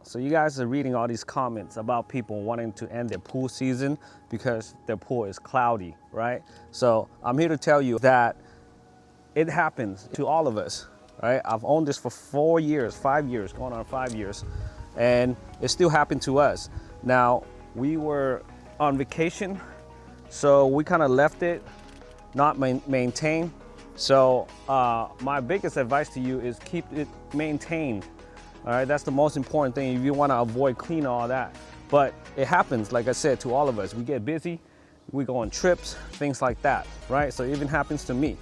So you guys are reading all these comments about people wanting to end their pool season because their pool is cloudy, right? So I'm here to tell you that it happens to all of us, right? I've owned this for 4 years, 5 years, going on 5 years, and it still happened to us. Now, we were on vacation, so we kind of left it, not maintained. So my biggest advice to you is keep it maintained. All right, that's the most important thing if you want to avoid cleaning all that. But it happens, like I said, to all of us. We get busy, we go on trips, things like that, right? So it even happens to me.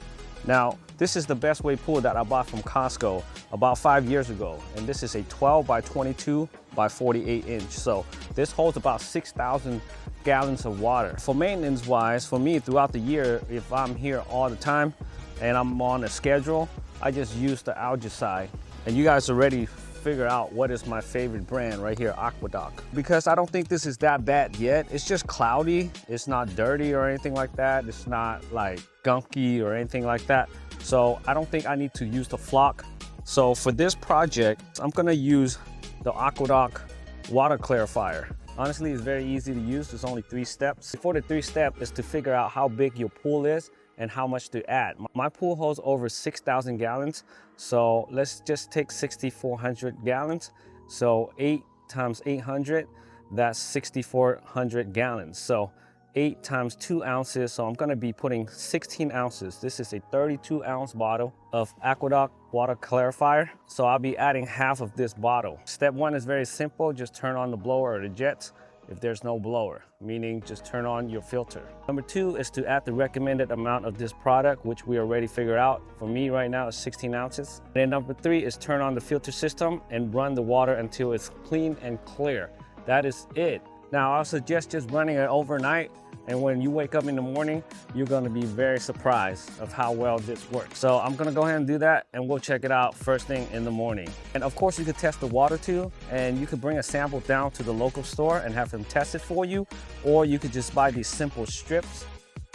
Now, this is the best weight pool that I bought from Costco about 5 years ago. And this is a 12 by 22 by 48 inch. So this holds about 6,000 gallons of water. For maintenance wise, for me throughout the year, if I'm here all the time and I'm on a schedule, I just use the algaecide. And you guys already figure out what is my favorite brand right here, Aqueduct. Because I don't think this is that bad yet. It's just cloudy. It's not dirty or anything like that. It's not like gunky or anything like that. So I don't think I need to use the flock. So for this project, I'm gonna use the Aqueduct water clarifier. Honestly, it's very easy to use. There's only 3 steps. For the 3 steps is to figure out how big your pool is and how much to add. My pool holds over 6,000 gallons. So let's just take 6,400 gallons. So 8 times 800, that's 6,400 gallons. So 8 times 2 ounces. So I'm gonna be putting 16 ounces. This is a 32 ounce bottle of Aqueduct water clarifier. So I'll be adding half of this bottle. Step 1 is very simple. Just turn on the blower or the jets if there's no blower, meaning just turn on your filter. Number 2 is to add the recommended amount of this product, which we already figured out. For me right now, it's 16 ounces. And then number 3 is turn on the filter system and run the water until it's clean and clear. That is it. Now, I'll suggest just running it overnight. And when you wake up in the morning, you're gonna be very surprised of how well this works. So I'm gonna go ahead and do that and we'll check it out first thing in the morning. And of course you could test the water too, and you could bring a sample down to the local store and have them test it for you, or you could just buy these simple strips.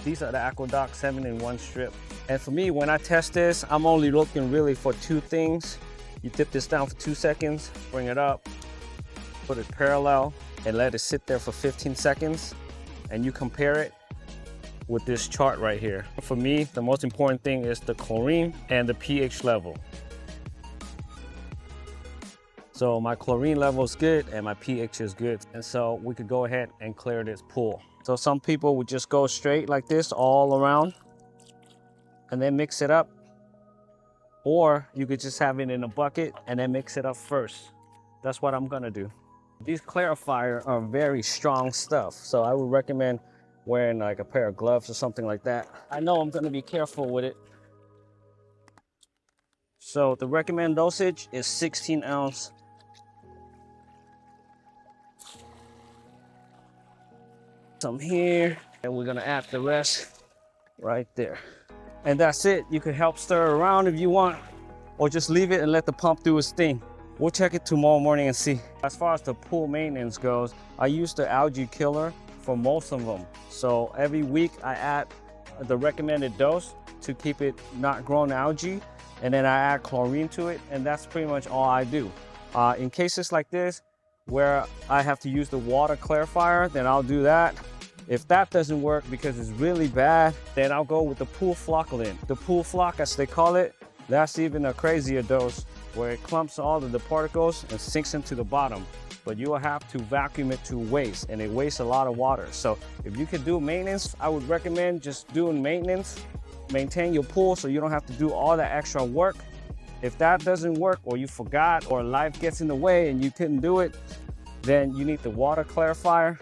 These are the Aqueduct 7-in-1 strip. And for me, when I test this, I'm only looking really for 2 things. You dip this down for 2 seconds, bring it up, put it parallel, and let it sit there for 15 seconds. And you compare it with this chart right here. For me, the most important thing is the chlorine and the pH level. So my chlorine level is good and my pH is good. And so we could go ahead and clear this pool. So some people would just go straight like this all around and then mix it up. Or you could just have it in a bucket and then mix it up first. That's what I'm gonna do. These clarifiers are very strong stuff, so I would recommend wearing like a pair of gloves or something like that. I know I'm gonna be careful with it. So the recommended dosage is 16 ounce. Some here, and we're gonna add the rest right there. And that's it. You can help stir around if you want, or just leave it and let the pump do its thing. We'll check it tomorrow morning and see. As far as the pool maintenance goes, I use the algae killer for most of them. So every week I add the recommended dose to keep it not growing algae. And then I add chlorine to it. And that's pretty much all I do. In cases like this, where I have to use the water clarifier, then I'll do that. If that doesn't work because it's really bad, then I'll go with the pool flocculant. The pool flock, as they call it, that's even a crazier dose, where it clumps all of the particles and sinks into the bottom. But you will have to vacuum it to waste, and it wastes a lot of water. So if you could do maintenance, I would recommend just doing maintenance. Maintain your pool so you don't have to do all that extra work. If that doesn't work, or you forgot, or life gets in the way and you couldn't do it, then you need the water clarifier.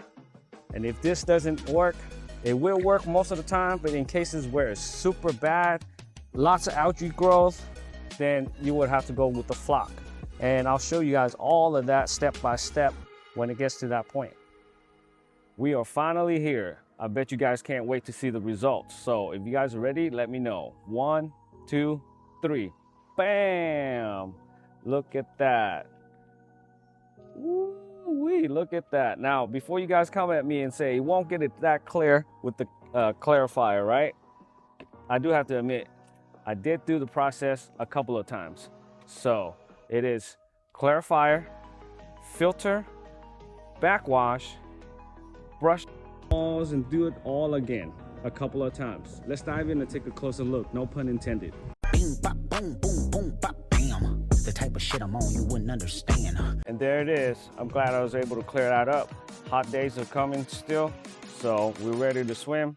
And if this doesn't work, it will work most of the time, but in cases where it's super bad, lots of algae growth, then you would have to go with the flock. And I'll show you guys all of that step by step when it gets to that point. We are finally here. I bet you guys can't wait to see the results. So if you guys are ready, let me know. 1, 2, 3. Bam! Look at that. Woo-wee, look at that. Now, before you guys come at me and say, it won't get it that clear with the clarifier, right? I do have to admit, I did do the process a couple of times. So it is clarifier, filter, backwash, brush balls, and do it all again a couple of times. Let's dive in and take a closer look, no pun intended. Bing, bop, boom, boom, boom, bop, bam. The type of shit I'm on you wouldn't understand. And there it is. I'm glad I was able to clear that up. Hot days are coming still, so we're ready to swim.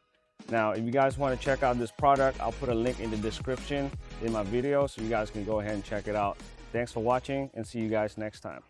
Now, if you guys want to check out this product, I'll put a link in the description in my video so you guys can go ahead and check it out. Thanks for watching and see you guys next time.